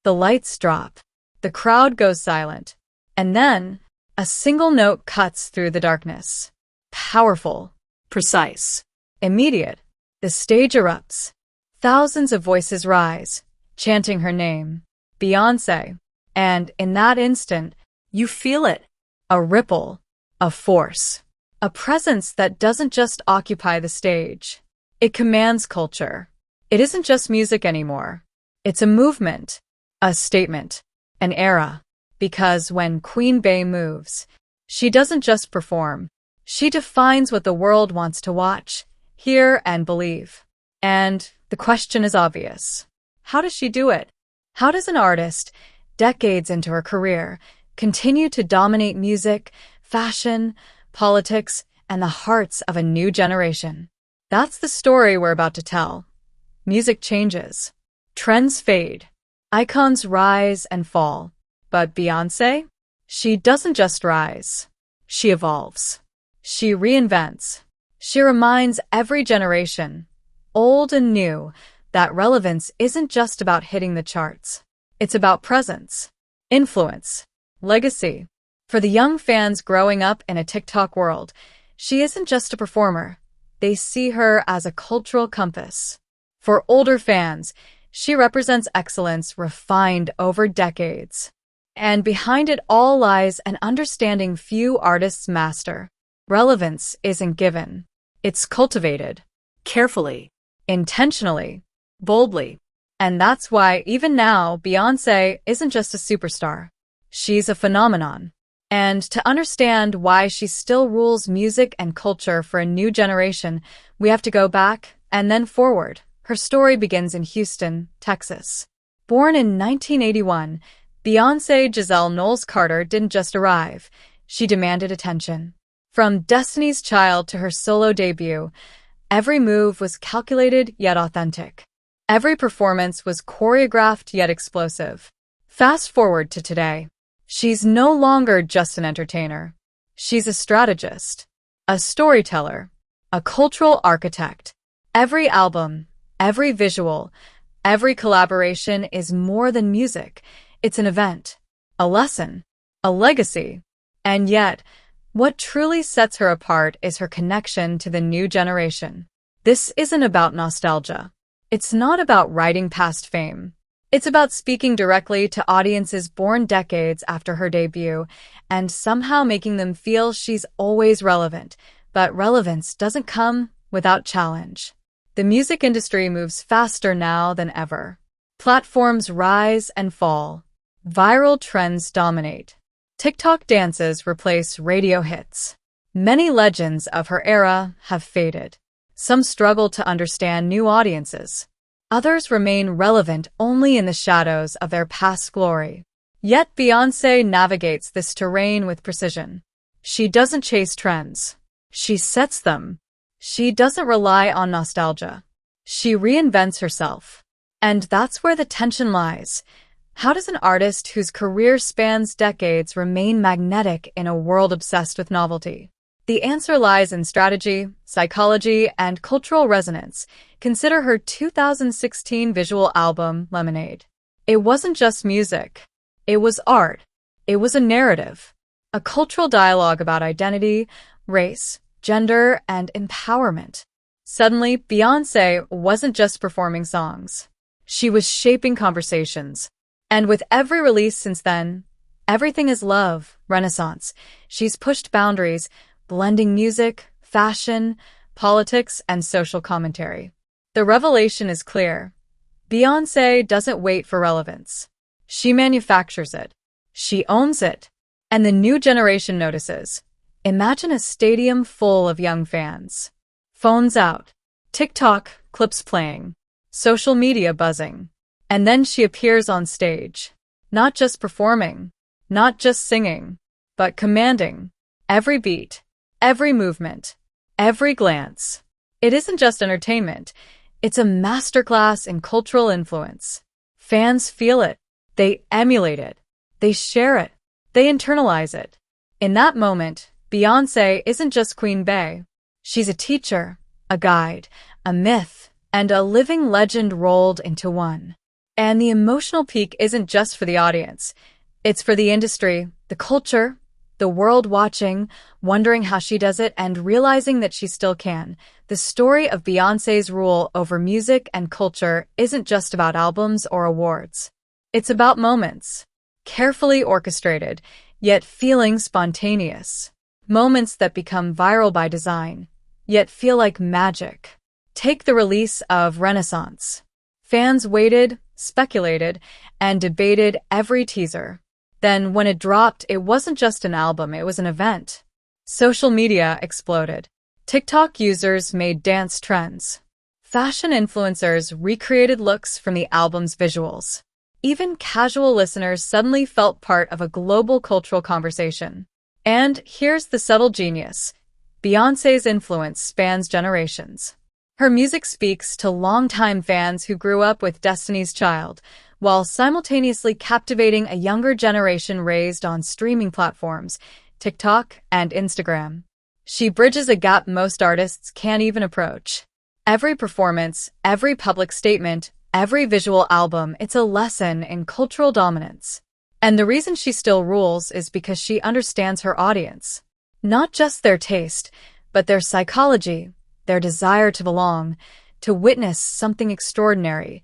The lights drop. The crowd goes silent. And then, a single note cuts through the darkness. Powerful. Precise. Immediate. The stage erupts. Thousands of voices rise, chanting her name. Beyoncé. And in that instant, You feel it. a ripple, a force, a presence that doesn't just occupy the stage. It commands culture. It isn't just music anymore. It's a movement, a statement, an era. Because when Queen Bey moves, she doesn't just perform. She defines what the world wants to watch, hear, and believe. And the question is obvious. How does she do it? How does an artist, decades into her career, continue to dominate music, fashion, politics, and the hearts of a new generation? That's the story we're about to tell. Music changes. Trends fade. Icons rise and fall. But Beyoncé? She doesn't just rise. She evolves. She reinvents. She reminds every generation, old and new, that relevance isn't just about hitting the charts. It's about presence, influence, legacy. For the young fans growing up in a TikTok world, she isn't just a performer. They see her as a cultural compass. For older fans, she represents excellence refined over decades. And behind it all lies an understanding few artists master. Relevance isn't given. It's cultivated. Carefully. Intentionally. Boldly. And that's why, even now, Beyoncé isn't just a superstar. She's a phenomenon. And to understand why she still rules music and culture for a new generation, we have to go back and then forward. Her story begins in Houston, Texas. Born in 1981, Beyoncé Giselle Knowles Carter didn't just arrive. She demanded attention. From Destiny's Child to her solo debut, every move was calculated yet authentic. Every performance was choreographed yet explosive. Fast forward to today. She's no longer just an entertainer. She's a strategist, a storyteller, a cultural architect. Every album, every visual, every collaboration is more than music. It's an event, a lesson, a legacy. And yet, what truly sets her apart is her connection to the new generation. This isn't about nostalgia. It's not about riding past fame. It's about speaking directly to audiences born decades after her debut and somehow making them feel she's always relevant. But relevance doesn't come without challenge. The music industry moves faster now than ever. Platforms rise and fall. Viral trends dominate. TikTok dances replace radio hits. Many legends of her era have faded. Some struggle to understand new audiences. Others remain relevant only in the shadows of their past glory. Yet Beyoncé navigates this terrain with precision. She doesn't chase trends. She sets them. She doesn't rely on nostalgia. She reinvents herself. And that's where the tension lies. How does an artist whose career spans decades remain magnetic in a world obsessed with novelty? The answer lies in strategy, psychology, and cultural resonance. Consider her 2016 visual album, Lemonade. It wasn't just music. It was art. It was a narrative, a cultural dialogue about identity, race, gender, and empowerment. Suddenly, Beyoncé wasn't just performing songs. She was shaping conversations. And with every release since then, everything is love, renaissance. She's pushed boundaries, blending music, fashion, politics, and social commentary. The revelation is clear. Beyoncé doesn't wait for relevance. She manufactures it. She owns it. And the new generation notices. Imagine a stadium full of young fans. Phones out. TikTok clips playing. Social media buzzing. And then she appears on stage. Not just performing. Not just singing. But commanding. Every beat. Every movement. Every glance. It isn't just entertainment. It's a masterclass in cultural influence. Fans feel it. They emulate it. They share it. They internalize it. In that moment, Beyoncé isn't just Queen Bey. She's a teacher, a guide, a myth, and a living legend rolled into one. And the emotional peak isn't just for the audience. It's for the industry, the culture, the world watching, wondering how she does it and realizing that she still can. The story of Beyoncé's rule over music and culture isn't just about albums or awards. It's about moments, carefully orchestrated, yet feeling spontaneous. Moments that become viral by design, yet feel like magic. Take the release of Renaissance. Fans waited, speculated, and debated every teaser. Then, when it dropped, it wasn't just an album, it was an event. Social media exploded. TikTok users made dance trends. Fashion influencers recreated looks from the album's visuals. Even casual listeners suddenly felt part of a global cultural conversation. And here's the subtle genius. Beyoncé's influence spans generations. Her music speaks to longtime fans who grew up with Destiny's Child, while simultaneously captivating a younger generation raised on streaming platforms, TikTok and Instagram. She bridges a gap most artists can't even approach. Every performance, every public statement, every visual album, it's a lesson in cultural dominance. And the reason she still rules is because she understands her audience. Not just their taste, but their psychology, their desire to belong, to witness something extraordinary.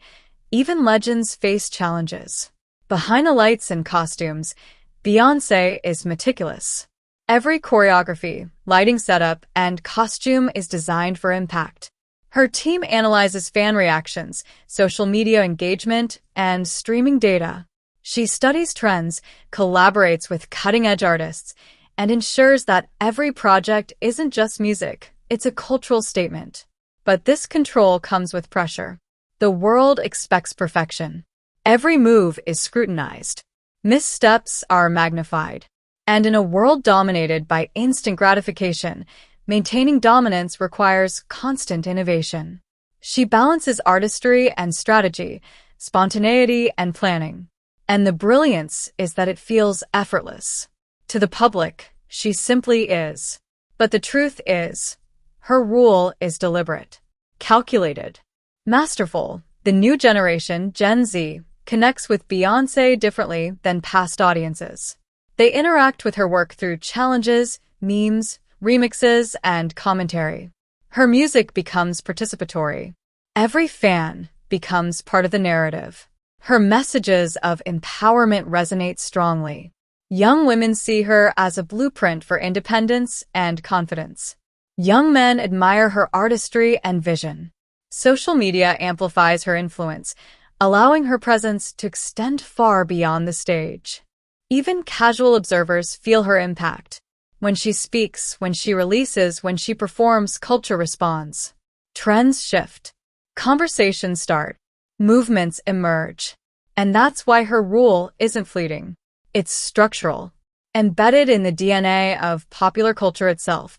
Even legends face challenges. Behind the lights and costumes, Beyoncé is meticulous. Every choreography, lighting setup, and costume is designed for impact. Her team analyzes fan reactions, social media engagement, and streaming data. She studies trends, collaborates with cutting-edge artists, and ensures that every project isn't just music, it's a cultural statement. But this control comes with pressure. The world expects perfection. Every move is scrutinized. Missteps are magnified. And in a world dominated by instant gratification, maintaining dominance requires constant innovation. She balances artistry and strategy, spontaneity and planning. And the brilliance is that it feels effortless. To the public, she simply is. But the truth is, her rule is deliberate, calculated, masterful. The new generation, Gen Z, connects with Beyoncé differently than past audiences. They interact with her work through challenges, memes, remixes, and commentary. Her music becomes participatory. Every fan becomes part of the narrative. Her messages of empowerment resonate strongly. Young women see her as a blueprint for independence and confidence. Young men admire her artistry and vision. Social media amplifies her influence, allowing her presence to extend far beyond the stage. Even casual observers feel her impact. When she speaks, when she releases, when she performs, culture responds. Trends shift. Conversations start. Movements emerge. And that's why her rule isn't fleeting. It's structural. Embedded in the DNA of popular culture itself.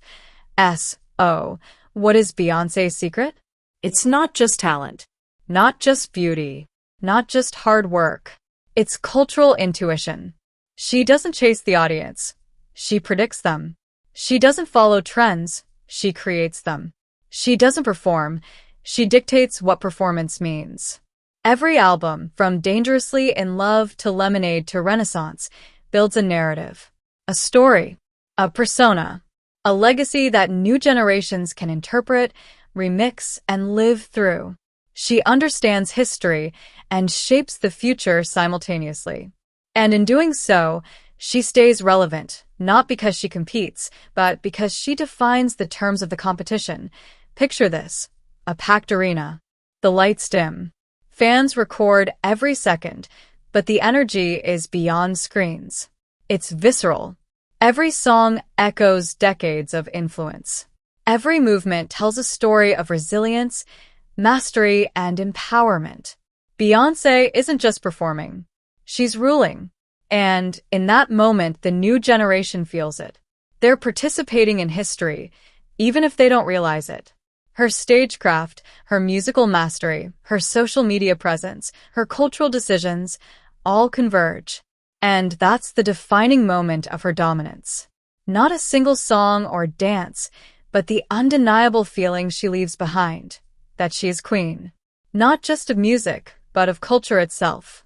What is Beyoncé's secret? It's not just talent. Not just beauty. Not just hard work. It's cultural intuition. She doesn't chase the audience. She predicts them. She doesn't follow trends. She creates them. She doesn't perform. She dictates what performance means. Every album, from Dangerously in Love to Lemonade to Renaissance, builds a narrative, a story, a persona, a legacy that new generations can interpret, remix, and live through. She understands history and shapes the future simultaneously. And in doing so, she stays relevant, not because she competes, but because she defines the terms of the competition. Picture this: a packed arena. The lights dim. Fans record every second, but the energy is beyond screens. It's visceral. Every song echoes decades of influence. Every movement tells a story of resilience, mastery, and empowerment. Beyoncé isn't just performing. She's ruling. And in that moment, the new generation feels it. They're participating in history, even if they don't realize it. Her stagecraft, her musical mastery, her social media presence, her cultural decisions, all converge. And that's the defining moment of her dominance. Not a single song or dance, but the undeniable feeling she leaves behind, that she is queen. Not just of music, but of culture itself.